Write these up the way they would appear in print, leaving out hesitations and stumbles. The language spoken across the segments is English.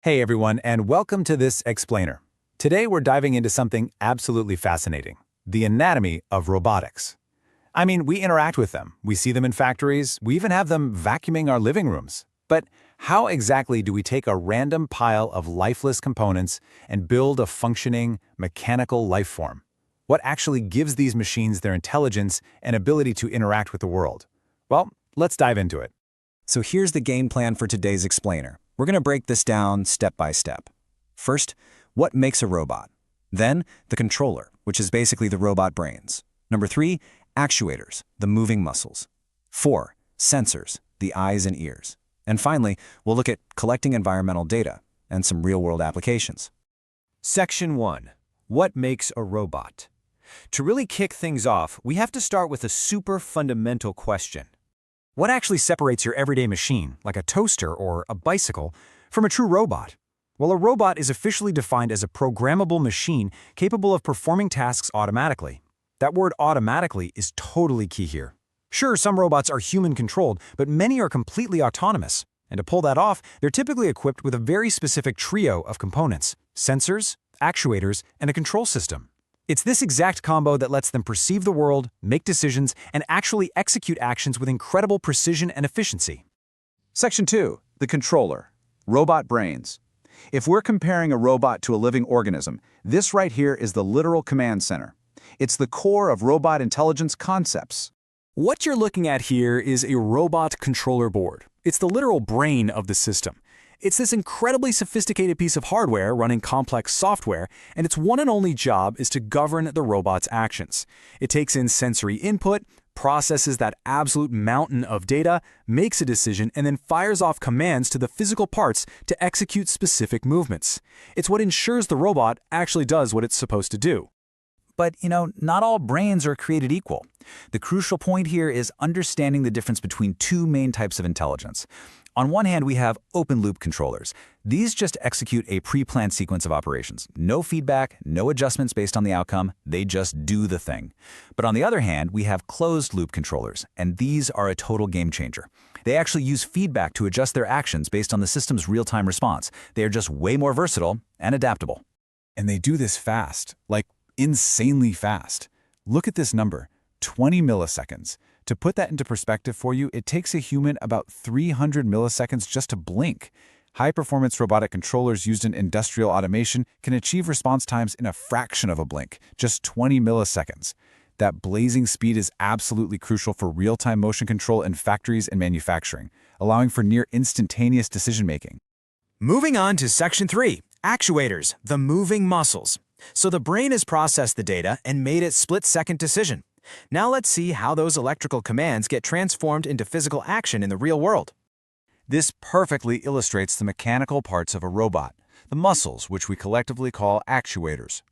Hey everyone, and welcome to this explainer. Today we're diving into something absolutely fascinating, the anatomy of robotics. I mean, we interact with them, we see them in factories, we even have them vacuuming our living rooms. But how exactly do we take a random pile of lifeless components and build a functioning, mechanical life form? What actually gives these machines their intelligence and ability to interact with the world? Well, let's dive into it. So here's the game plan for today's explainer. We're going to break this down step by step. First, what makes a robot? Then, the controller, which is basically the robot brains. Number 3, actuators, the moving muscles. 4, sensors, the eyes and ears. And finally, we'll look at collecting environmental data and some real-world applications. Section 1. What makes a robot? To really kick things off, we have to start with a super fundamental question. What actually separates your everyday machine, like a toaster or a bicycle, from a true robot? Well, a robot is officially defined as a programmable machine capable of performing tasks automatically. That word automatically is totally key here. Sure, some robots are human-controlled, but many are completely autonomous. And to pull that off, they're typically equipped with a very specific trio of components: sensors, actuators, and a control system. It's this exact combo that lets them perceive the world, make decisions, and actually execute actions with incredible precision and efficiency. Section 2. The controller. Robot brains. If we're comparing a robot to a living organism, this right here is the literal command center. It's the core of robot intelligence concepts. What you're looking at here is a robot controller board. It's the literal brain of the system. It's this incredibly sophisticated piece of hardware running complex software, and its one and only job is to govern the robot's actions. It takes in sensory input, processes that absolute mountain of data, makes a decision, and then fires off commands to the physical parts to execute specific movements. It's what ensures the robot actually does what it's supposed to do. But, not all brains are created equal. The crucial point here is understanding the difference between two main types of intelligence. On one hand, we have open-loop controllers. These just execute a pre-planned sequence of operations. No feedback, no adjustments based on the outcome, they just do the thing. But on the other hand, we have closed-loop controllers, and these are a total game changer. They actually use feedback to adjust their actions based on the system's real-time response. They are just way more versatile and adaptable. And they do this fast, like insanely fast. Look at this number, 20 milliseconds. To put that into perspective for you, it takes a human about 300 milliseconds just to blink. High-performance robotic controllers used in industrial automation can achieve response times in a fraction of a blink, just 20 milliseconds. That blazing speed is absolutely crucial for real-time motion control in factories and manufacturing, allowing for near instantaneous decision-making. Moving on to Section 3. Actuators, the moving muscles. So the brain has processed the data and made its split-second decision. Now let's see how those electrical commands get transformed into physical action in the real world. This perfectly illustrates the mechanical parts of a robot, the muscles, which we collectively call actuators.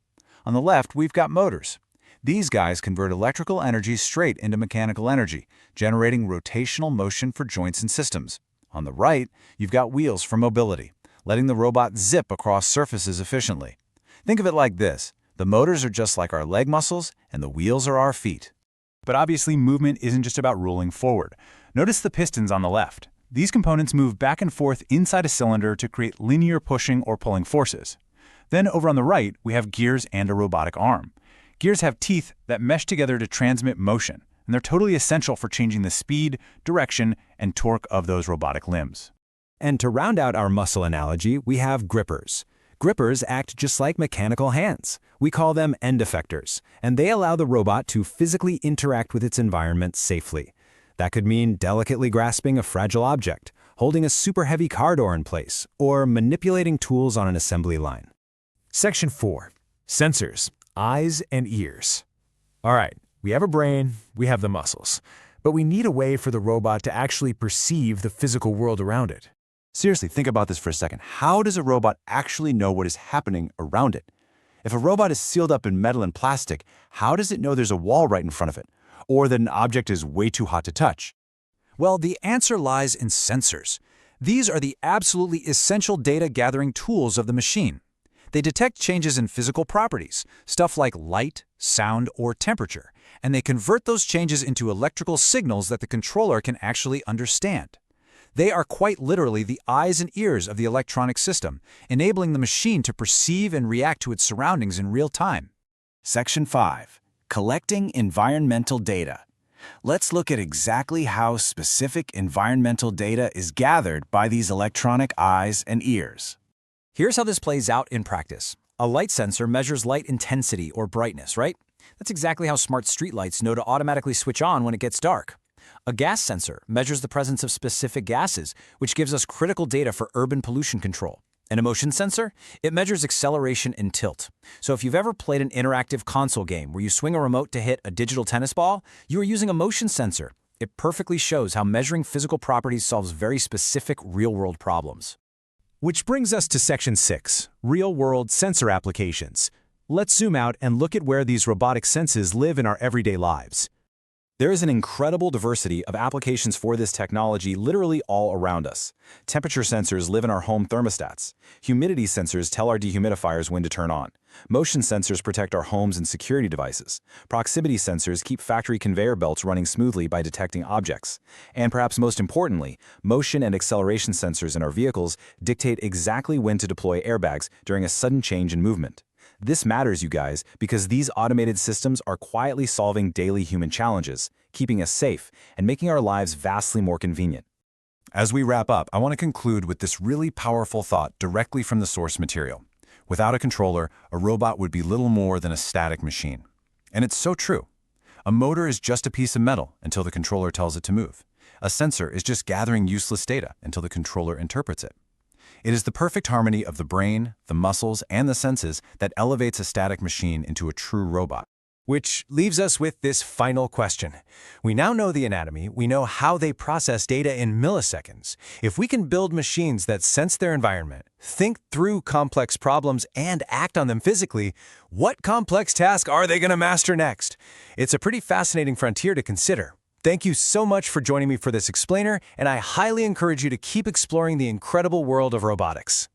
On the left, we've got motors. These guys convert electrical energy straight into mechanical energy, generating rotational motion for joints and systems. On the right, you've got wheels for mobility, letting the robot zip across surfaces efficiently. Think of it like this. The motors are just like our leg muscles, and the wheels are our feet. But obviously, movement isn't just about rolling forward. Notice the pistons on the left. These components move back and forth inside a cylinder to create linear pushing or pulling forces. Then over on the right, we have gears and a robotic arm. Gears have teeth that mesh together to transmit motion, and they're totally essential for changing the speed, direction, and torque of those robotic limbs. And to round out our muscle analogy, we have grippers. Grippers act just like mechanical hands. We call them end effectors, and they allow the robot to physically interact with its environment safely. That could mean delicately grasping a fragile object, holding a super heavy car door in place, or manipulating tools on an assembly line. Section 4. Sensors, eyes and ears. All right, we have a brain, we have the muscles, but we need a way for the robot to actually perceive the physical world around it. Seriously, think about this for a second. How does a robot actually know what is happening around it? If a robot is sealed up in metal and plastic, how does it know there's a wall right in front of it, or that an object is way too hot to touch? Well, the answer lies in sensors. These are the absolutely essential data-gathering tools of the machine. They detect changes in physical properties, stuff like light, sound, or temperature, and they convert those changes into electrical signals that the controller can actually understand. They are quite literally the eyes and ears of the electronic system, enabling the machine to perceive and react to its surroundings in real time. Section 5. Collecting environmental data. Let's look at exactly how specific environmental data is gathered by these electronic eyes and ears. Here's how this plays out in practice. A light sensor measures light intensity or brightness, right? That's exactly how smart streetlights know to automatically switch on when it gets dark. A gas sensor measures the presence of specific gases, which gives us critical data for urban pollution control. An motion sensor? It measures acceleration and tilt. So if you've ever played an interactive console game where you swing a remote to hit a digital tennis ball, you are using a motion sensor. It perfectly shows how measuring physical properties solves very specific real-world problems. Which brings us to Section 6, Real-World Sensor Applications. Let's zoom out and look at where these robotic senses live in our everyday lives. There is an incredible diversity of applications for this technology literally all around us. Temperature sensors live in our home thermostats. Humidity sensors tell our dehumidifiers when to turn on. Motion sensors protect our homes and security devices. Proximity sensors keep factory conveyor belts running smoothly by detecting objects. And perhaps most importantly, motion and acceleration sensors in our vehicles dictate exactly when to deploy airbags during a sudden change in movement. This matters, you guys, because these automated systems are quietly solving daily human challenges, keeping us safe, and making our lives vastly more convenient. As we wrap up, I want to conclude with this really powerful thought directly from the source material. Without a controller, a robot would be little more than a static machine. And it's so true. A motor is just a piece of metal until the controller tells it to move. A sensor is just gathering useless data until the controller interprets it. It is the perfect harmony of the brain, the muscles, and the senses that elevates a static machine into a true robot. Which leaves us with this final question. We now know the anatomy, we know how they process data in milliseconds. If we can build machines that sense their environment, think through complex problems, and act on them physically, what complex task are they going to master next? It's a pretty fascinating frontier to consider. Thank you so much for joining me for this explainer, and I highly encourage you to keep exploring the incredible world of robotics.